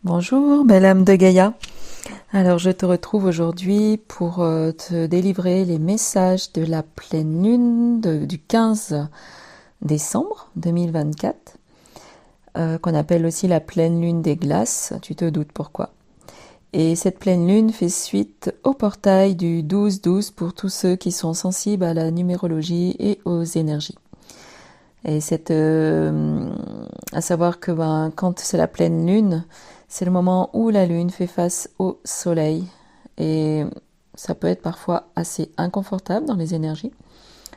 Bonjour, belle âme de Gaïa. Alors, je te retrouve aujourd'hui pour te délivrer les messages de la pleine lune du 15 décembre 2024, qu'on appelle aussi la pleine lune des glaces. Tu te doutes pourquoi. Et cette pleine lune fait suite au portail du 12-12 pour tous ceux qui sont sensibles à la numérologie et aux énergies. Et à savoir que quand c'est la pleine lune, c'est le moment où la lune fait face au soleil. Et ça peut être parfois assez inconfortable dans les énergies.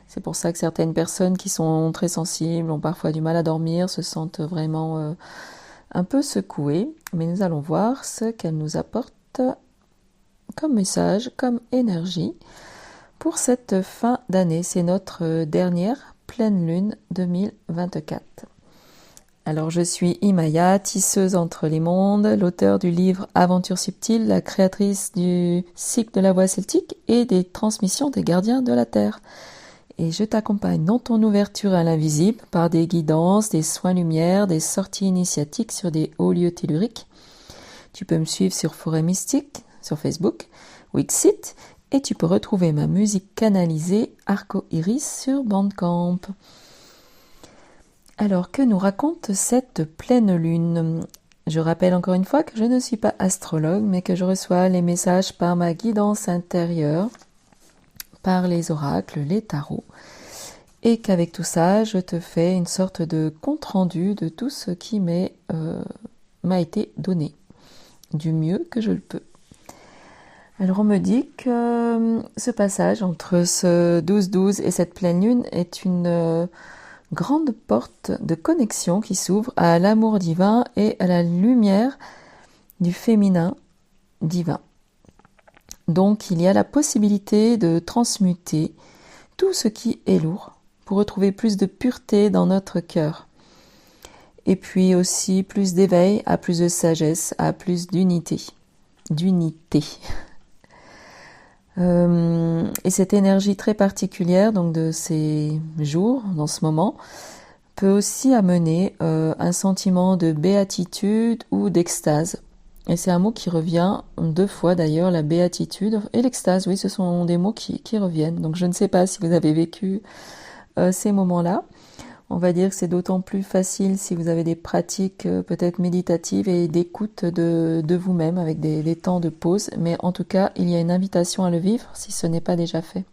C'est pour ça que certaines personnes qui sont très sensibles ont parfois du mal à dormir, se sentent vraiment un peu secouées. Mais nous allons voir ce qu'elle nous apporte comme message, comme énergie pour cette fin d'année. C'est notre dernière pleine lune 2024. Alors je suis Imaya, tisseuse entre les mondes, l'auteur du livre Aventure subtile, la créatrice du cycle de la voix celtique et des transmissions des gardiens de la terre. Et je t'accompagne dans ton ouverture à l'invisible par des guidances, des soins lumière, des sorties initiatiques sur des hauts lieux telluriques. Tu peux me suivre sur Forêt Mystique, sur Facebook, Wixit, et tu peux retrouver ma musique canalisée Arco Iris sur Bandcamp. Alors, que nous raconte cette pleine lune? Je rappelle encore une fois que je ne suis pas astrologue, mais que je reçois les messages par ma guidance intérieure, par les oracles, les tarots, et qu'avec tout ça, je te fais une sorte de compte-rendu de tout ce qui m'a été donné, du mieux que je le peux. Alors on me dit que ce passage entre ce 12-12 et cette pleine lune est une grande porte de connexion qui s'ouvre à l'amour divin et à la lumière du féminin divin. Donc il y a la possibilité de transmuter tout ce qui est lourd pour retrouver plus de pureté dans notre cœur. Et puis aussi plus d'éveil, à plus de sagesse, à plus d'unité. Et cette énergie très particulière donc de ces jours, dans ce moment, peut aussi amener un sentiment de béatitude ou d'extase. Et c'est un mot qui revient 2 fois d'ailleurs, la béatitude et l'extase. Oui, ce sont des mots qui reviennent. Donc je ne sais pas si vous avez vécu ces moments-là. On va dire que c'est d'autant plus facile si vous avez des pratiques peut-être méditatives et d'écoute de vous-même avec des temps de pause. Mais en tout cas, il y a une invitation à le vivre si ce n'est pas déjà fait.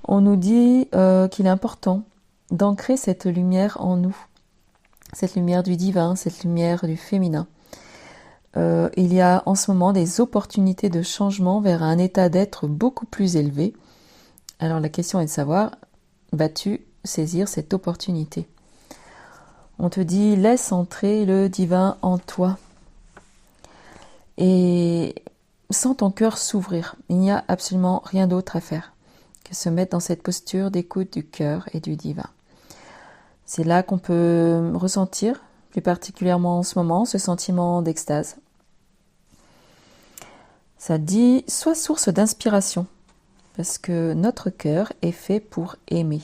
On nous dit qu'il est important d'ancrer cette lumière en nous, cette lumière du divin, cette lumière du féminin. Il y a en ce moment des opportunités de changement vers un état d'être beaucoup plus élevé. Alors la question est de savoir, vas-tu saisir cette opportunité? On te dit, laisse entrer le divin en toi. Et sens ton cœur s'ouvrir. Il n'y a absolument rien d'autre à faire que se mettre dans cette posture d'écoute du cœur et du divin. C'est là qu'on peut ressentir, plus particulièrement en ce moment, ce sentiment d'extase. Ça dit, sois source d'inspiration, parce que notre cœur est fait pour aimer.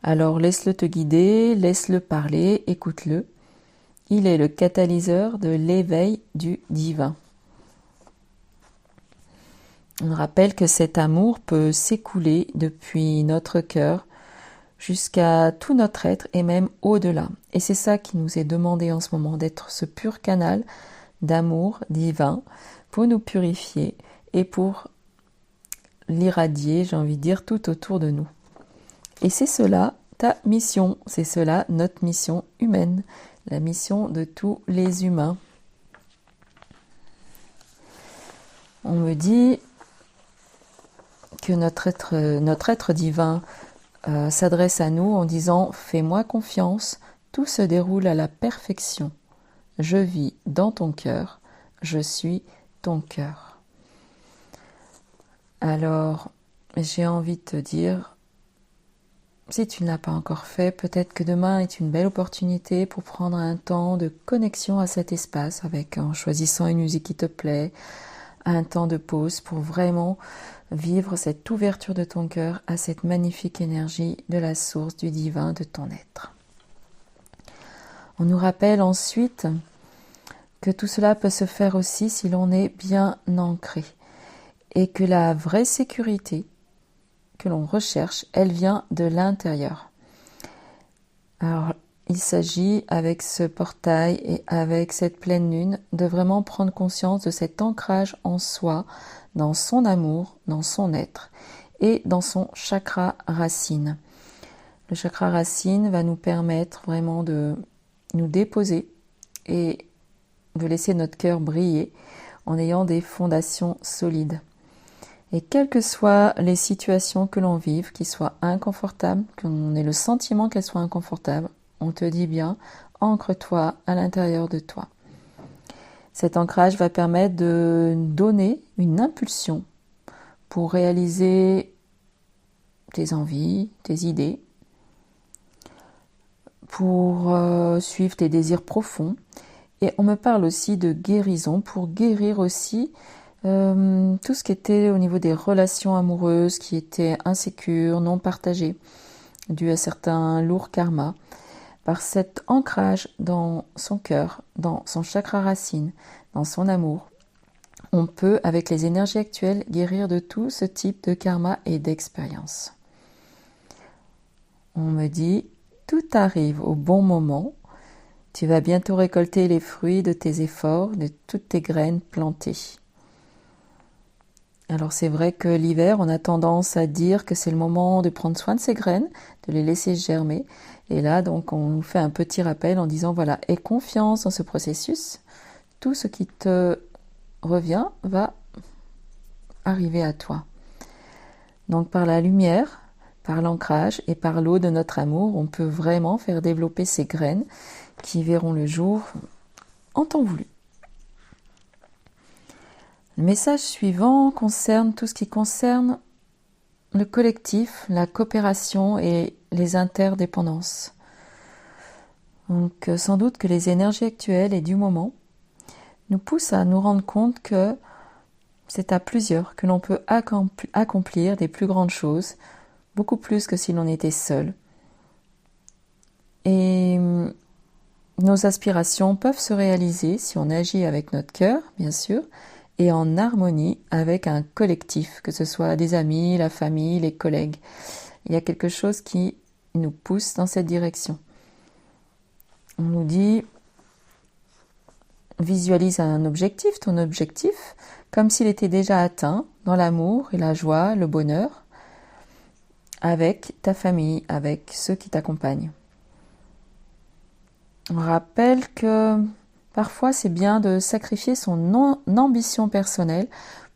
Alors laisse-le te guider, laisse-le parler, écoute-le. Il est le catalyseur de l'éveil du divin. On rappelle que cet amour peut s'écouler depuis notre cœur jusqu'à tout notre être et même au-delà. Et c'est ça qui nous est demandé en ce moment, d'être ce pur canal d'amour divin pour nous purifier et pour l'irradier, j'ai envie de dire, tout autour de nous. Et c'est cela ta mission, c'est cela notre mission humaine, la mission de tous les humains. On me dit que notre être divin s'adresse à nous en disant « Fais-moi confiance, tout se déroule à la perfection. Je vis dans ton cœur, je suis ton cœur. » Alors, j'ai envie de te dire, si tu ne l'as pas encore fait, peut-être que demain est une belle opportunité pour prendre un temps de connexion à cet espace en choisissant une musique qui te plaît, un temps de pause pour vraiment vivre cette ouverture de ton cœur à cette magnifique énergie de la source du divin de ton être. On nous rappelle ensuite que tout cela peut se faire aussi si l'on est bien ancré et que la vraie sécurité que l'on recherche, elle vient de l'intérieur. Alors, il s'agit avec ce portail et avec cette pleine lune de vraiment prendre conscience de cet ancrage en soi, dans son amour, dans son être et dans son chakra racine. Le chakra racine va nous permettre vraiment de nous déposer et de laisser notre cœur briller en ayant des fondations solides. Et quelles que soient les situations que l'on vive, qu'ils soient inconfortables, qu'on ait le sentiment qu'elles soient inconfortables, on te dit bien, ancre-toi à l'intérieur de toi. Cet ancrage va permettre de donner une impulsion pour réaliser tes envies, tes idées, pour suivre tes désirs profonds. Et on me parle aussi de guérison, pour guérir aussi tout ce qui était au niveau des relations amoureuses, qui étaient insécures, non partagées, dues à certains lourds karmas. Par cet ancrage dans son cœur, dans son chakra racine, dans son amour, on peut, avec les énergies actuelles, guérir de tout ce type de karma et d'expérience. On me dit, tout arrive au bon moment. Tu vas bientôt récolter les fruits de tes efforts, de toutes tes graines plantées. Alors c'est vrai que l'hiver, on a tendance à dire que c'est le moment de prendre soin de ces graines, de les laisser germer. Et là, donc, on nous fait un petit rappel en disant, voilà, aie confiance dans ce processus. Tout ce qui te revient va arriver à toi. Donc par la lumière, par l'ancrage et par l'eau de notre amour, on peut vraiment faire développer ces graines qui verront le jour en temps voulu. Le message suivant concerne tout ce qui concerne le collectif, la coopération et les interdépendances. Donc sans doute que les énergies actuelles et du moment nous poussent à nous rendre compte que c'est à plusieurs que l'on peut accomplir des plus grandes choses, beaucoup plus que si l'on était seul. Et nos aspirations peuvent se réaliser si on agit avec notre cœur, bien sûr, et en harmonie avec un collectif, que ce soit des amis, la famille, les collègues. Il y a quelque chose qui nous pousse dans cette direction. On nous dit, visualise ton objectif, comme s'il était déjà atteint dans l'amour et la joie, le bonheur, avec ta famille, avec ceux qui t'accompagnent. On rappelle que parfois c'est bien de sacrifier son ambition personnelle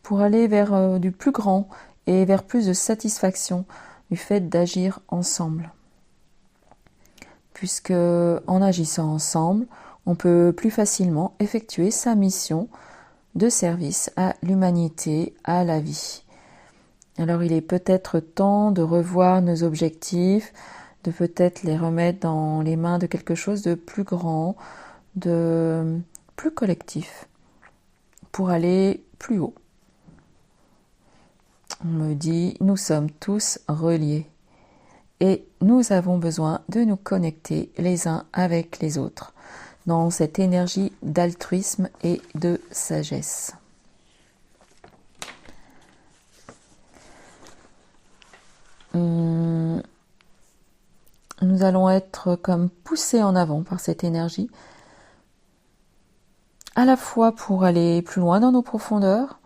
pour aller vers du plus grand et vers plus de satisfaction du fait d'agir ensemble. Puisque en agissant ensemble, on peut plus facilement effectuer sa mission de service à l'humanité, à la vie. Alors il est peut-être temps de revoir nos objectifs, de peut-être les remettre dans les mains de quelque chose de plus grand, de plus collectif, pour aller plus haut. On me dit, nous sommes tous reliés et nous avons besoin de nous connecter les uns avec les autres dans cette énergie d'altruisme et de sagesse. Nous allons être comme poussés en avant par cette énergie, à la fois pour aller plus loin dans nos profondeurs,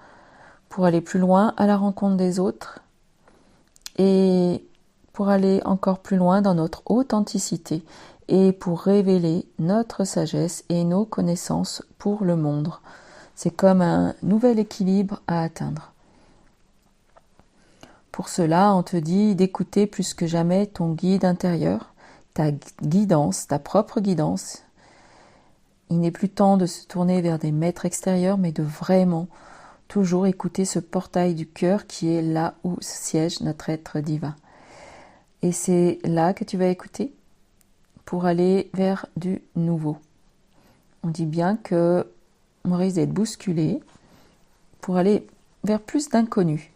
pour aller plus loin à la rencontre des autres et pour aller encore plus loin dans notre authenticité et pour révéler notre sagesse et nos connaissances pour le monde. C'est comme un nouvel équilibre à atteindre. Pour cela, on te dit d'écouter plus que jamais ton guide intérieur, ta guidance, ta propre guidance. Il n'est plus temps de se tourner vers des maîtres extérieurs, mais de vraiment toujours écouter ce portail du cœur qui est là où siège notre être divin. Et c'est là que tu vas écouter pour aller vers du nouveau. On dit bien que on risque d'être bousculé pour aller vers plus d'inconnu.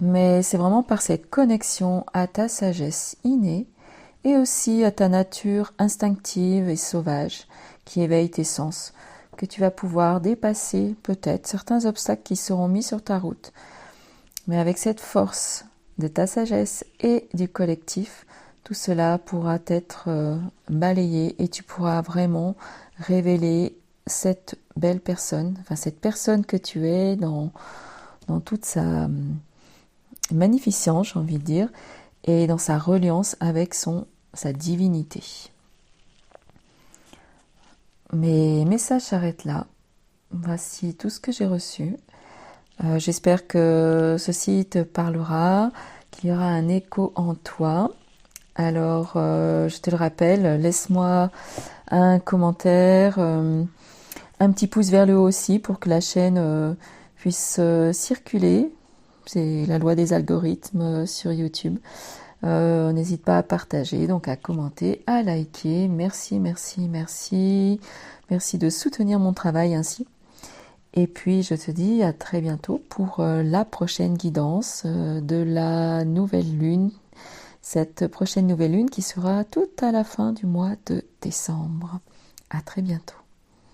Mais c'est vraiment par cette connexion à ta sagesse innée et aussi à ta nature instinctive et sauvage qui éveille tes sens que tu vas pouvoir dépasser peut-être certains obstacles qui seront mis sur ta route. Mais avec cette force de ta sagesse et du collectif, tout cela pourra être balayé et tu pourras vraiment révéler cette belle personne, enfin cette personne que tu es dans toute sa magnificence, j'ai envie de dire, et dans sa reliance avec sa divinité. Mes messages s'arrêtent là. Voici tout ce que j'ai reçu. J'espère que ceci te parlera, qu'il y aura un écho en toi. Alors, je te le rappelle, laisse-moi un commentaire, un petit pouce vers le haut aussi pour que la chaîne puisse circuler. C'est la loi des algorithmes sur YouTube. N'hésite pas à partager, donc à commenter, à liker. Merci, merci, merci. Merci de soutenir mon travail ainsi. Et puis je te dis à très bientôt pour la prochaine guidance de la nouvelle lune. Cette prochaine nouvelle lune qui sera tout à la fin du mois de décembre. À très bientôt.